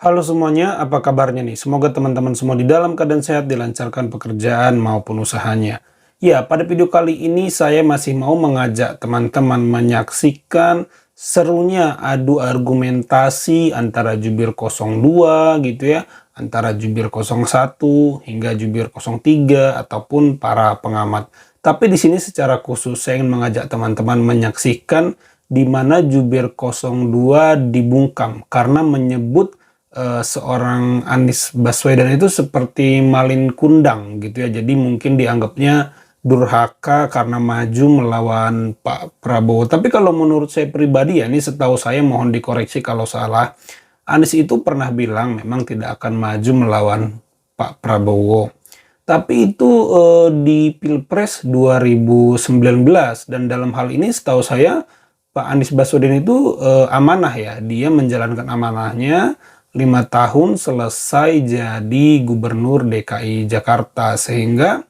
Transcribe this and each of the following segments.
Halo semuanya, apa kabarnya nih? Semoga teman-teman semua di dalam keadaan sehat, dilancarkan pekerjaan maupun usahanya. Ya, pada video kali ini saya masih mau mengajak teman-teman menyaksikan serunya adu argumentasi antara Jubir 02 gitu ya, antara Jubir 01 hingga Jubir 03 ataupun para pengamat. Tapi di sini secara khusus saya ingin mengajak teman-teman menyaksikan di mana Jubir 02 dibungkam karena menyebut seorang Anies Baswedan itu seperti malin kundang gitu ya. Jadi mungkin dianggapnya durhaka karena maju melawan Pak Prabowo. Tapi kalau menurut saya pribadi ya, ini setahu saya, mohon dikoreksi kalau salah, Anies itu pernah bilang memang tidak akan maju melawan Pak Prabowo. Tapi itu di Pilpres 2019, dan dalam hal ini setahu saya Pak Anies Baswedan itu amanah ya. Dia menjalankan amanahnya 5 tahun selesai jadi gubernur DKI Jakarta, sehingga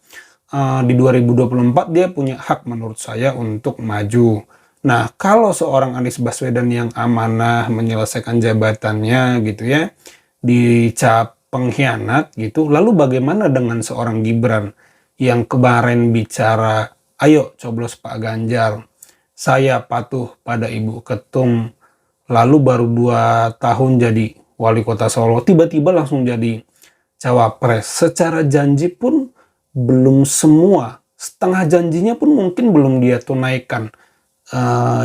di 2024 dia punya hak menurut saya untuk maju. Nah, kalau seorang Anies Baswedan yang amanah menyelesaikan jabatannya gitu ya, dicap pengkhianat gitu, lalu bagaimana dengan seorang Gibran yang kemarin bicara, ayo coblos Pak Ganjar, saya patuh pada Ibu Ketum, lalu baru 2 tahun jadi wali kota Solo, tiba-tiba langsung jadi cawapres. Secara janji pun belum semua, setengah janjinya pun mungkin belum dia tunaikan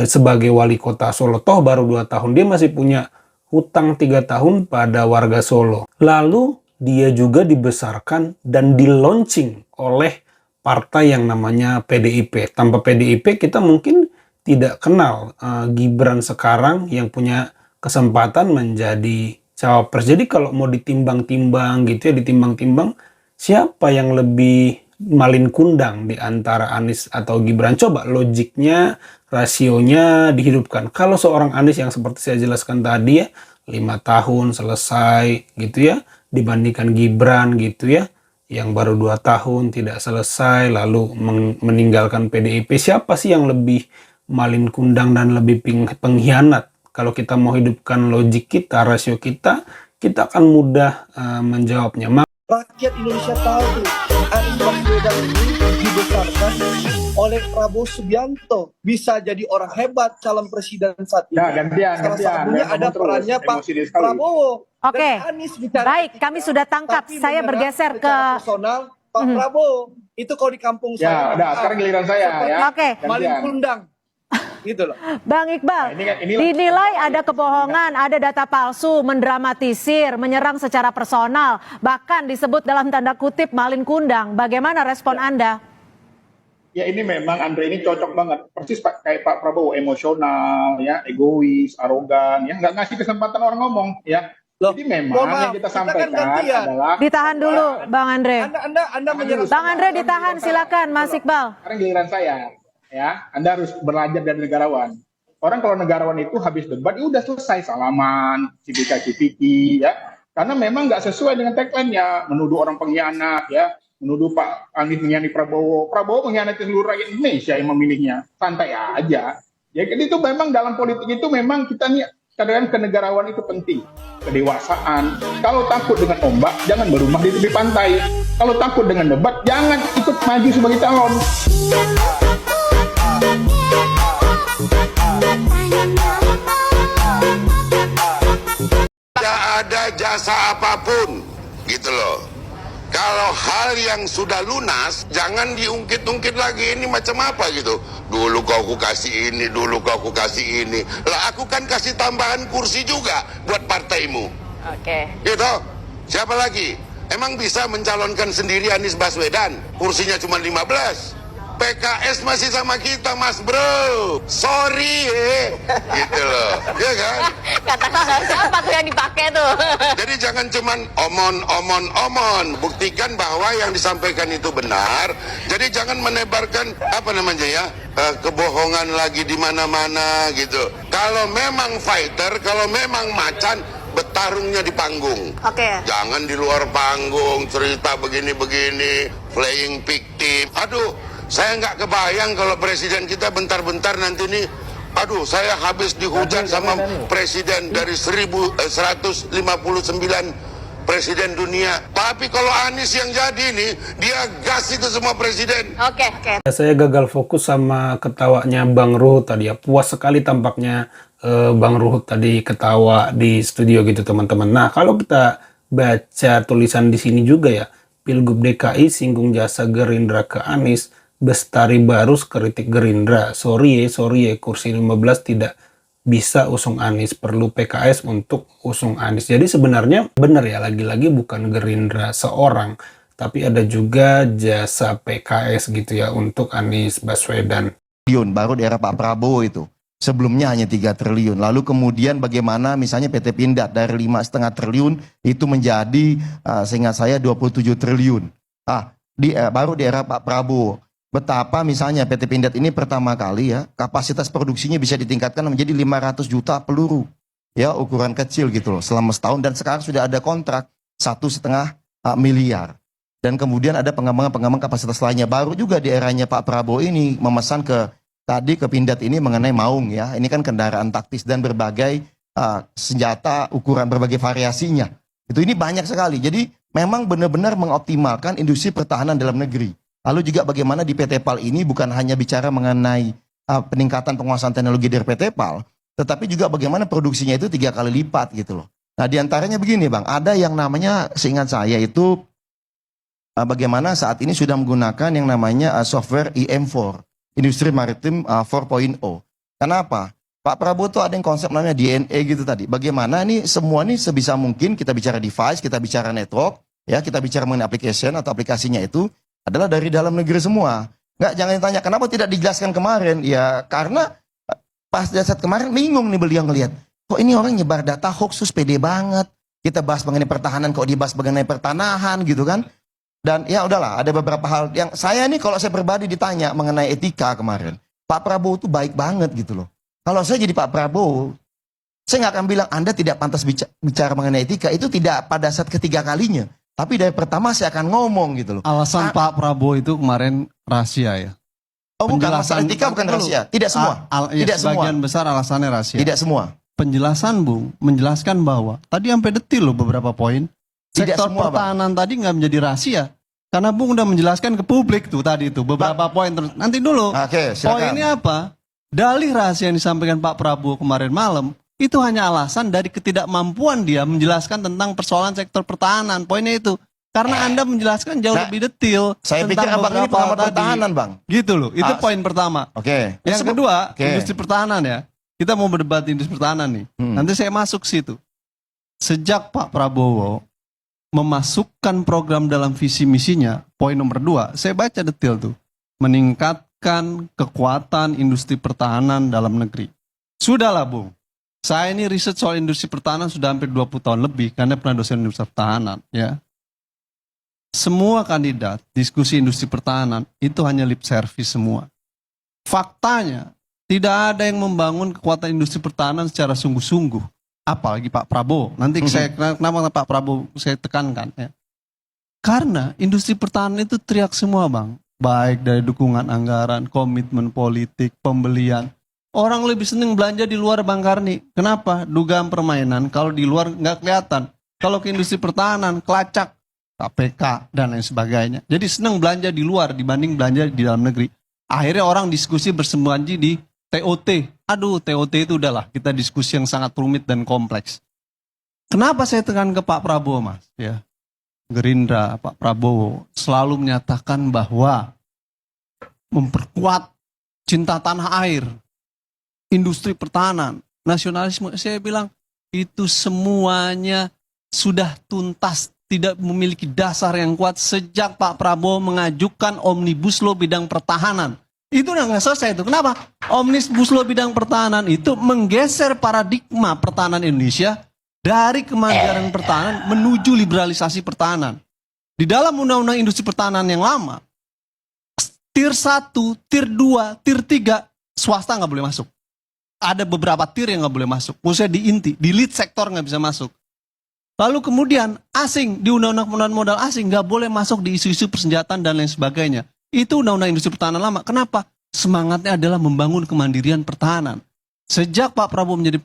sebagai wali kota Solo. Toh baru 2 tahun, dia masih punya hutang 3 tahun pada warga Solo. Lalu dia juga dibesarkan dan di-launching oleh partai yang namanya PDIP. Tanpa PDIP kita mungkin tidak kenal Gibran sekarang yang punya kesempatan menjadi cawapres. Jadi kalau mau ditimbang-timbang gitu ya, ditimbang-timbang siapa yang lebih malin kundang di antara Anies atau Gibran? Coba logiknya, rasionya dihidupkan. Kalau seorang Anies yang seperti saya jelaskan tadi ya, 5 tahun selesai gitu ya, dibandingkan Gibran gitu ya, yang baru 2 tahun tidak selesai lalu meninggalkan PDIP. Siapa sih yang lebih malin kundang dan lebih pengkhianat? Kalau kita mau hidupkan logik kita, rasio kita akan mudah menjawabnya. Rakyat Indonesia tahu tuh, Anies Baswedan ini dibesarkan oleh Prabowo Subianto, bisa jadi orang hebat calon presiden saat ini. Nah, gantian. Satunya ada perannya Pak Prabowo. Oke, baik, kami sudah tangkap. Saya bergeser ke personal Pak Prabowo. Itu kalau di kampung saya. Ya, sekarang giliran saya ya. Oke. Malin kundang. Gitu loh. Bang Iqbal, Nah, ini dinilai ada kebohongan, ada data palsu, mendramatisir, menyerang secara personal, bahkan disebut dalam tanda kutip malin kundang. Bagaimana respon Anda? Ya, ini memang Andre ini cocok banget, persis kayak Pak Prabowo, emosional, ya, egois, arogan, ya, nggak ngasih kesempatan orang ngomong, ya. Loh, jadi memang yang kita sampaikan adalah ditahan dulu, Bang Andre. Anda menyerang. Bang Andre ditahan, silakan, Mas Iqbal. Sekarang giliran saya. Ya, Anda harus belajar dari negarawan. Orang kalau negarawan itu habis debat, ya udah selesai, salaman, cipika-cipiki, ya. Karena memang nggak sesuai dengan tagline-nya, menuduh orang pengkhianat, ya, menuduh Pak Anies mengkhianati Prabowo mengkhianati seluruh rakyat Indonesia yang memilihnya. Santai aja. Ya, jadi itu memang dalam politik itu memang kita nih kadang-kadang kenegarawan itu penting, kedewasaan. Kalau takut dengan ombak, jangan berumah di tepi pantai. Kalau takut dengan debat, jangan ikut maju sebagai calon. Tidak ada jasa apapun, gitu loh. Kalau hal yang sudah lunas, jangan diungkit-ungkit lagi, ini macam apa gitu. Dulu kau ku kasih ini, dulu kau ku kasih ini. Lah aku kan kasih tambahan kursi juga buat partaimu. Oke. Gitu. Siapa lagi? Emang bisa mencalonkan sendiri Anies Baswedan? Kursinya cuma 15. PKS masih sama kita, Mas Bro. Sorry, gitu loh, ya kan? Kata-kata siapa tuh yang dipakai tuh? Jadi jangan cuman omon. Buktikan bahwa yang disampaikan itu benar. Jadi jangan menebarkan apa namanya ya, kebohongan lagi di mana-mana gitu. Kalau memang fighter, kalau memang macan, bertarungnya di panggung. Oke. Jangan di luar panggung cerita begini-begini, playing victim. Aduh. Saya nggak kebayang kalau presiden kita bentar-bentar nanti nih Aduh, saya habis dihujat sama presiden dari 159 presiden dunia. Tapi kalau Anies yang jadi nih, dia gas itu semua presiden. Oke. Saya gagal fokus sama ketawanya Bang Ruhut tadi ya. Puas sekali tampaknya Bang Ruhut tadi ketawa di studio gitu teman-teman. Nah, kalau kita baca tulisan di sini juga ya, Pilgub DKI singgung jasa Gerindra ke Anies, Bestari Barus kritik Gerindra. Sorry ya, kursi 15 tidak bisa usung Anies, perlu PKS untuk usung Anies. Jadi sebenarnya benar ya, lagi-lagi bukan Gerindra seorang, tapi ada juga jasa PKS gitu ya untuk Anies Baswedan. Triliun baru di era Pak Prabowo itu. Sebelumnya hanya 3 triliun. Lalu kemudian bagaimana misalnya PT Pindad dari 5,5 triliun itu menjadi seingat saya 27 triliun. Baru di era Pak Prabowo. Betapa misalnya PT Pindad ini pertama kali ya kapasitas produksinya bisa ditingkatkan menjadi 500 juta peluru. Ya, ukuran kecil gitu loh selama setahun, dan sekarang sudah ada kontrak 1,5 miliar. Dan kemudian ada pengembangan kapasitas lainnya. Baru juga di eranya Pak Prabowo ini memesan ke Pindad ini mengenai Maung ya. Ini kan kendaraan taktis dan berbagai senjata ukuran berbagai variasinya. Ini banyak sekali. Jadi memang benar-benar mengoptimalkan industri pertahanan dalam negeri. Lalu juga bagaimana di PT PAL ini bukan hanya bicara mengenai peningkatan penguasaan teknologi dari PT PAL, tetapi juga bagaimana produksinya itu 3 kali lipat gitu loh. Nah, diantaranya begini Bang, ada yang namanya seingat saya itu bagaimana saat ini sudah menggunakan yang namanya software IM4, Industri Maritim 4.0. Kenapa? Pak Prabowo tuh ada yang konsep namanya DNA gitu tadi. Bagaimana nih semua nih sebisa mungkin kita bicara device, kita bicara network, ya kita bicara mengenai application atau aplikasinya itu adalah dari dalam negeri semua. Nggak, jangan ditanya kenapa tidak dijelaskan kemarin. Ya karena pas saat kemarin bingung nih beliau ngelihat, kok ini orang nyebar data hoax pede banget. Kita bahas mengenai pertahanan, kok dibahas mengenai pertanahan gitu kan. Dan ya udahlah, ada beberapa hal yang saya nih kalau saya pribadi ditanya mengenai etika kemarin, Pak Prabowo tuh baik banget gitu loh. Kalau saya jadi Pak Prabowo, saya nggak akan bilang Anda tidak pantas bicara mengenai etika. Itu tidak pada saat ketiga kalinya. Tapi dari pertama saya akan ngomong gitu loh. Alasan Pak Prabowo itu kemarin rahasia ya? Oh bukan, masalah etika bukan rahasia. Tidak semua. Tidak sebagian semua. Besar alasannya rahasia. Tidak semua. Penjelasan Bung menjelaskan bahwa tadi sampai detil loh beberapa poin. Sektor semua, pertahanan Bang. Tadi nggak menjadi rahasia. Karena Bung udah menjelaskan ke publik tuh tadi itu beberapa poin terus. Nanti dulu. Oke, silakan. Poinnya apa? Dalih rahasia yang disampaikan Pak Prabowo kemarin malam itu hanya alasan dari ketidakmampuan dia menjelaskan tentang persoalan sektor pertahanan. Poinnya itu. Karena Anda menjelaskan jauh lebih detail. Saya pikir abang ini pengamat pertahanan Bang. Gitu loh, itu poin pertama. Oke. Yang kedua, industri pertahanan ya. Kita mau berdebat industri pertahanan nih. Nanti saya masuk situ. Sejak Pak Prabowo memasukkan program dalam visi misinya, poin nomor 2, saya baca detail tuh. Meningkatkan kekuatan industri pertahanan dalam negeri. Sudahlah Bung. Saya ini riset soal industri pertahanan sudah hampir 20 tahun lebih karena pernah dosen industri pertahanan, ya. Semua kandidat diskusi industri pertahanan itu hanya lip service semua. Faktanya, tidak ada yang membangun kekuatan industri pertahanan secara sungguh-sungguh. Apalagi Pak Prabowo. Nanti saya kenapa Pak Prabowo saya tekankan ya. Karena industri pertahanan itu teriak semua Bang. Baik dari dukungan anggaran, komitmen politik, pembelian. Orang lebih seneng belanja di luar Bang Karni. Kenapa? Dugaan permainan kalau di luar nggak kelihatan. Kalau ke industri pertahanan, kelacak, KPK, dan lain sebagainya. Jadi seneng belanja di luar dibanding belanja di dalam negeri. Akhirnya orang diskusi bersembunyi di TOT. Aduh, TOT itu udahlah, kita diskusi yang sangat rumit dan kompleks. Kenapa saya tekan ke Pak Prabowo, Mas? Ya, Gerindra, Pak Prabowo selalu menyatakan bahwa memperkuat cinta tanah air, industri pertahanan, nasionalisme. Saya bilang itu semuanya sudah tuntas, tidak memiliki dasar yang kuat sejak Pak Prabowo mengajukan Omnibus Law bidang pertahanan. Itu udah nggak selesai itu. Kenapa? Omnibus Law bidang pertahanan itu menggeser paradigma pertahanan Indonesia dari kemandirian pertahanan menuju liberalisasi pertahanan. Di dalam undang-undang industri pertahanan yang lama, tier 1, tier 2, tier 3, swasta nggak boleh masuk. Ada beberapa tier yang nggak boleh masuk. Maksudnya di inti, di lead sektor nggak bisa masuk. Lalu kemudian asing, di undang-undang modal asing nggak boleh masuk di isu-isu persenjataan dan lain sebagainya. Itu undang-undang industri pertahanan lama. Kenapa? Semangatnya adalah membangun kemandirian pertahanan. Sejak Pak Prabowo menjadi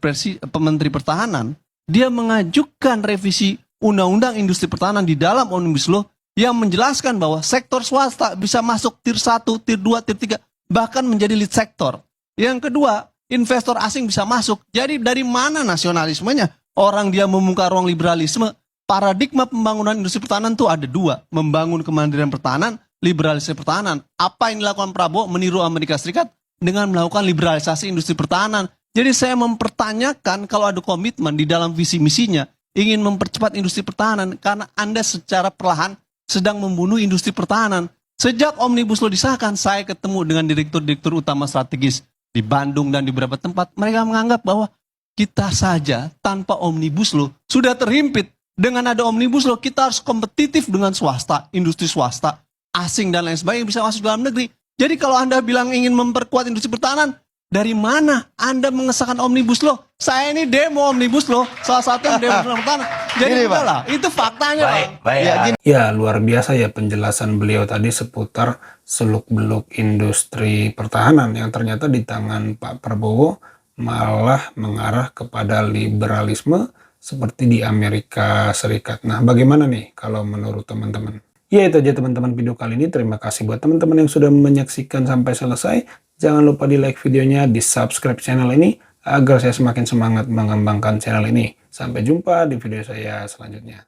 Menteri Pertahanan, dia mengajukan revisi Undang-Undang Industri Pertahanan di dalam Omnibus Law yang menjelaskan bahwa sektor swasta bisa masuk tier 1, tier 2, tier 3, bahkan menjadi lead sektor. Yang kedua, investor asing bisa masuk. Jadi dari mana nasionalismenya? Orang dia membuka ruang liberalisme. Paradigma pembangunan industri pertahanan itu ada dua. Membangun kemandirian pertahanan, liberalisasi pertahanan. Apa yang dilakukan Prabowo meniru Amerika Serikat dengan melakukan liberalisasi industri pertahanan. Jadi saya mempertanyakan kalau ada komitmen di dalam visi misinya ingin mempercepat industri pertahanan karena Anda secara perlahan sedang membunuh industri pertahanan. Sejak Omnibus Law disahkan, saya ketemu dengan direktur-direktur utama strategis di Bandung dan di beberapa tempat. Mereka menganggap bahwa kita saja tanpa Omnibus Law sudah terhimpit. Dengan ada Omnibus Law kita harus kompetitif dengan swasta, industri swasta, asing dan lain sebagainya bisa masuk dalam negeri. Jadi kalau Anda bilang ingin memperkuat industri pertahanan, dari mana Anda mengesahkan Omnibus Law? Saya ini demo Omnibus Law, salah satu yang demo pertahanan. Jadi udahlah, itu faktanya. Ya, luar biasa ya penjelasan beliau tadi seputar seluk-beluk industri pertahanan yang ternyata di tangan Pak Prabowo malah mengarah kepada liberalisme seperti di Amerika Serikat. Nah, bagaimana nih kalau menurut teman-teman? Ya, itu aja teman-teman video kali ini. Terima kasih buat teman-teman yang sudah menyaksikan sampai selesai. Jangan lupa di like videonya, di subscribe channel ini agar saya semakin semangat mengembangkan channel ini. Sampai jumpa di video saya selanjutnya.